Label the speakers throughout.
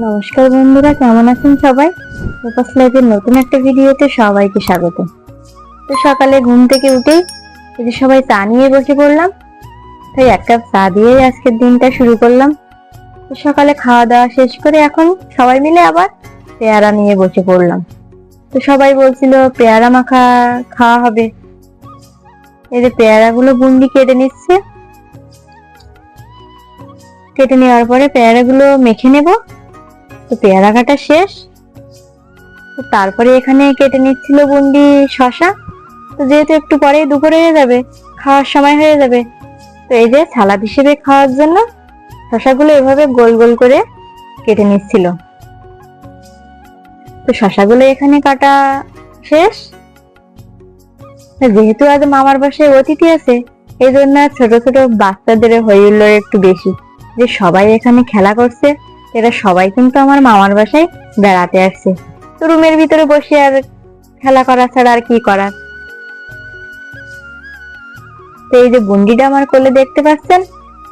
Speaker 1: নমস্কার বন্ধুরা, কেমন আছেন সবাই? রূপাস লাইফের নতুন একটা ভিডিওতে সবাইকে স্বাগত। তো সকালে ঘুম থেকে উঠেই যদি সবাই চা নিয়ে বসে পড়লাম, তাই এক কাপ চা দিয়েই আজকের দিনটা শুরু করলাম। তো সকালে খাওয়া দাওয়া শেষ করে এখন সবাই মিলে আবার পেয়ারা নিয়ে বসে পড়লাম। তো সবাই বলছিল পেয়ারা মাখা খাওয়া হবে। এই যে পেয়ারাগুলো বুন্দি কেটে নিচ্ছে, কেটে নেওয়ার পরে পেয়ারাগুলো মেখে নেব। তো পেয়ারা কাটা শেষ, তো তারপরে এখানে কেটে নিচ্ছিল বুন্দি শশা। তো যেহেতু একটু পরেই দুপুর হয়ে যাবে, খাওয়ার সময় হয়ে যাবে, তো এই যে সালাদ হিসেবে খাওয়ার জন্য শশাগুলো এভাবে গোল গোল করে কেটে নিচ্ছিল। তো শশাগুলো এখানে কাটা শেষ। যেহেতু আজ মামার বাসায় অতিথি আছে, এই জন্য ছোট ছোট বাচ্চাদের হই হুল্লোড় একটু বেশি, যে সবাই এখানে খেলা করছে। এরা সবাই কিন্তু আমার মামার বাসায় বেড়াতে আসছে। তো রুমের ভিতরে বসে আর খেলা করা ছাড়া আর কি করার। তো এই যে বুন্ডিটা আমার কোলে দেখতে পাচ্ছেন,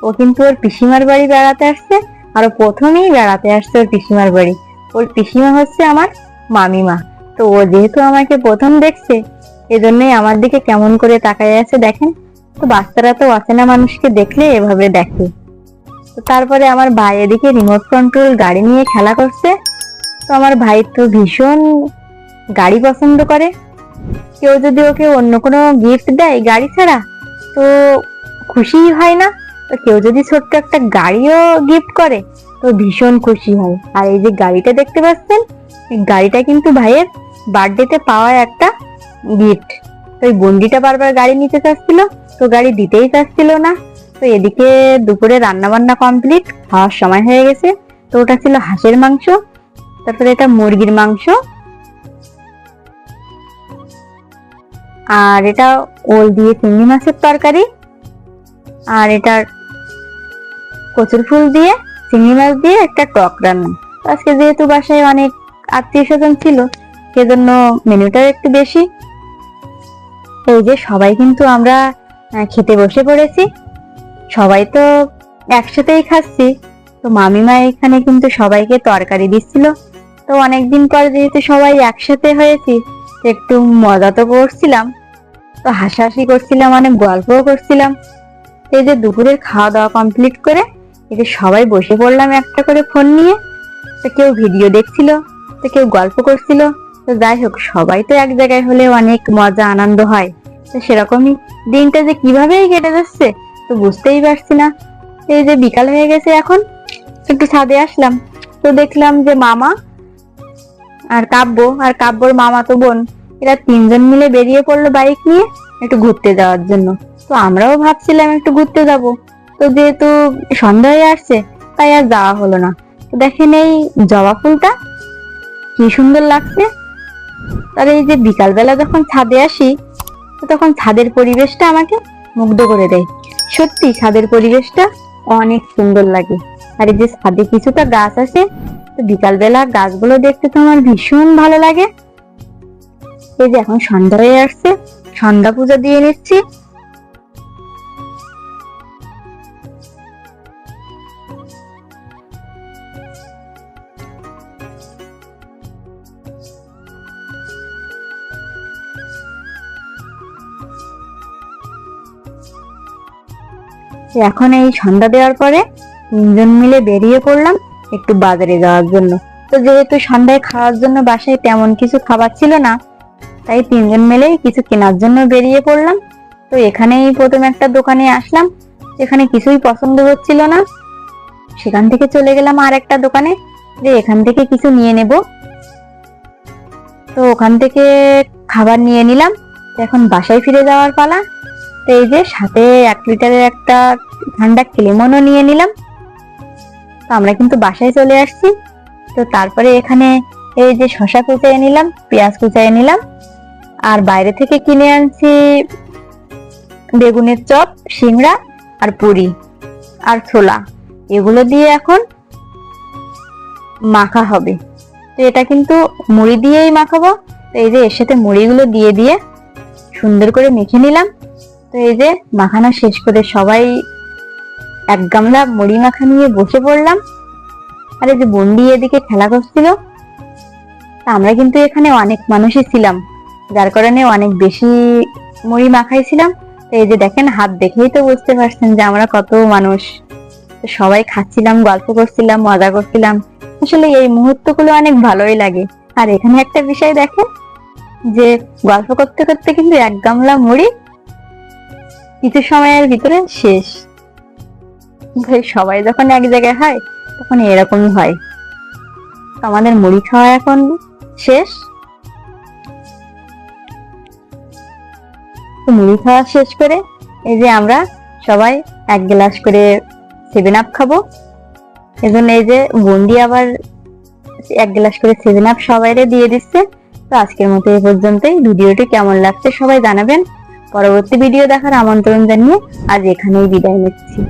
Speaker 1: ও কিন্তু ওর পিসিমার বাড়ি বেড়াতে আসছে। আর ও প্রথমেই বেড়াতে আসছে ওর পিসিমার বাড়ি। ওর পিসিমা হচ্ছে আমার মামিমা। তো ও যেহেতু আমাকে প্রথম দেখছে, এজন্যই আমার দিকে কেমন করে তাকায় আছে দেখেন। তো বাচ্চারা তো অচেনা মানুষকে দেখলে এভাবে দেখে। তো তারপরে আমার ভাই এদিকে রিমোট কন্ট্রোল গাড়ি নিয়ে খেলা করছে। তো আমার ভাই তো ভীষণ গাড়ি পছন্দ করে। কেউ যদি ওকে অন্য কোনো গিফট দেয় গাড়ি ছাড়া, তো খুশি হয় না। তো কেউ যদি ছোট্ট একটা গাড়িও গিফট করে, তো ভীষণ খুশি হয়। আর এই যে গাড়িটা দেখতে পাচ্ছেন, এই গাড়িটা কিন্তু ভাইয়ের বার্থডেতে পাওয়া একটা গিফট। তো এই বন্ডিটা বারবার গাড়ি নিতে চাচ্ছিল, তো গাড়ি দিতেই চাচ্ছিল না। তো এদিকে দুপুরে রান্না বান্না কমপ্লিট, খাওয়ার সময় হয়ে গেছে। তো ওটা ছিল হাঁসের মাংস, তারপরে এটা মুরগির মাংস, আর এটা ওল দিয়ে চিংড়ি মাছের তরকারি, আর এটা কচুর ফুল দিয়ে চিংড়ি মাছ দিয়ে একটা টক রান্না। আজকে যেহেতু বাসায় অনেক আত্মীয় স্বজন ছিল, সেজন্য মেনুটা একটু বেশি। এই যে সবাই কিন্তু আমরা খেতে বসে পড়েছি। সবাই তো একসাথেই খাচ্ছি। তো মামিমা এখানে কিন্তু সবাইকে তরকারি দিচ্ছিল। তো অনেকদিন পর যেহেতু সবাই একসাথে হয়েছি, একটু মজা তো করছিলাম, তো হাসাহাসি করছিলাম, অনেক গল্পও করছিলাম। এই যে দুপুরের খাওয়া দাওয়া কমপ্লিট করে এই যে সবাই বসে পড়লাম একটা করে ফোন নিয়ে। তো কেউ ভিডিও দেখছিল, তো কেউ গল্প করছিল। তো যাই হোক, সবাই তো এক জায়গায় হলে অনেক মজা আনন্দ হয়। তো সেরকমই দিনটা যে কিভাবেই কেটে যাচ্ছে তো বুঝতেই পারছি না। এই যে বিকাল হয়ে গেছে, এখন একটু ছাদে আসলাম। তো দেখলাম যে মামা আর কাব্য আর কাব্যর মামা তো বোন, এরা তিনজন মিলে বেরিয়ে পড়লো বাইক নিয়ে একটু ঘুরতে যাওয়ার জন্য। তো আমরাও ভাবছিলাম একটু ঘুরতে যাব, তো যেহেতু সন্ধ্যা হয়ে আসছে তাই আর যাওয়া হলো না। তো দেখেন এই জবা ফুলটা কি সুন্দর লাগছে। আর এই যে বিকালবেলা যখন ছাদে আসি, তো তখন ছাদের পরিবেশটা আমাকে মুগ্ধ করে দেয়। সত্যি ছাদের পরিবেশটা অনেক সুন্দর লাগে। আর এই যে ছাদে কিছুটা গাছ আছে, তো বিকালবেলা গাছগুলো দেখতে তো আমার ভীষণ ভালো লাগে। এই যে এখন সন্ধ্যা হয়ে আসছে, সন্ধ্যা পূজা দিয়ে নিচ্ছি। এখন এই সন্ধ্যা দেওয়ার পরে তিনজন মিলে বেরিয়ে পড়লাম একটু বাজারে যাওয়ার জন্য। তো যেহেতু সন্ধ্যায় খাওয়ার জন্য বাসায় তেমন কিছু খাবার ছিল না, তাই তিনজন মিলেই কিছু কেনার জন্য বেরিয়ে পড়লাম। তো এখানেই প্রথম একটা দোকানে আসলাম, এখানে কিছুই পছন্দ হচ্ছিল না। সেখান থেকে চলে গেলাম আর একটা দোকানে, যে এখান থেকে কিছু নিয়ে নেব। তো ওখান থেকে খাবার নিয়ে নিলাম। এখন বাসায় ফিরে যাওয়ার পালা। তো এই যে সাথে 1 লিটারের একটা ঠান্ডা লেমনও নিয়ে নিলাম। তো আমরা কিন্তু বাসায় চলে আসছি। তো তারপরে এখানে এই যে শসা কুচাইয়ে নিলাম, পেঁয়াজ কুচাইয়ে নিলাম, আর বাইরে থেকে কিনে আনছি বেগুনের চপ, সিংড়া আর পুরি আর ছোলা। এগুলো দিয়ে এখন মাখা হবে। তো এটা কিন্তু মুড়ি দিয়েই মাখাবো। তো এই যে এর সাথে মুড়িগুলো দিয়ে দিয়ে সুন্দর করে মেখে নিলাম। তো এই যে মাখানো শেষ করে সবাই এক গামলা মুড়ি মাখা নিয়ে বসে পড়লাম। আর এই যে বন্ডি এদিকে খেলা করছিল। তা আমরা কিন্তু এখানে অনেক মানুষই ছিলাম, যার কারণে অনেক বেশি মুড়ি মাখাইছিলাম। তো এই যে দেখেন, হাত দেখেই তো বুঝতে পারছেন যে আমরা কত মানুষ। তো সবাই খাচ্ছিলাম, গল্প করছিলাম, মজা করছিলাম। আসলে এই মুহূর্তগুলো অনেক ভালোই লাগে। আর এখানে একটা বিষয় দেখেন, যে গল্প করতে করতে কিন্তু এক গামলা মুড়ি কিছু সময়ের ভিতরে শেষ। ভাই, সবাই যখন এক জায়গায় হয় তখন এরকমই হয়। তো আমাদের মুড়ি খাওয়া এখন শেষ। তো মুড়ি খাওয়া শেষ করে এই যে আমরা সবাই এক গ্লাস করে 7 আপ খাবো। এজন্য এই যে বন্ডি আবার এক গ্লাস করে 7 আপ সবাইরে দিয়ে দিচ্ছে। তো আজকের মতো এই পর্যন্তই। ভিডিওটি কেমন লাগছে সবাই জানাবেন। পরবর্তী ভিডিও দেখার আমন্ত্রণ জানিয়ে আজ এখানেই বিদায় নিচ্ছি।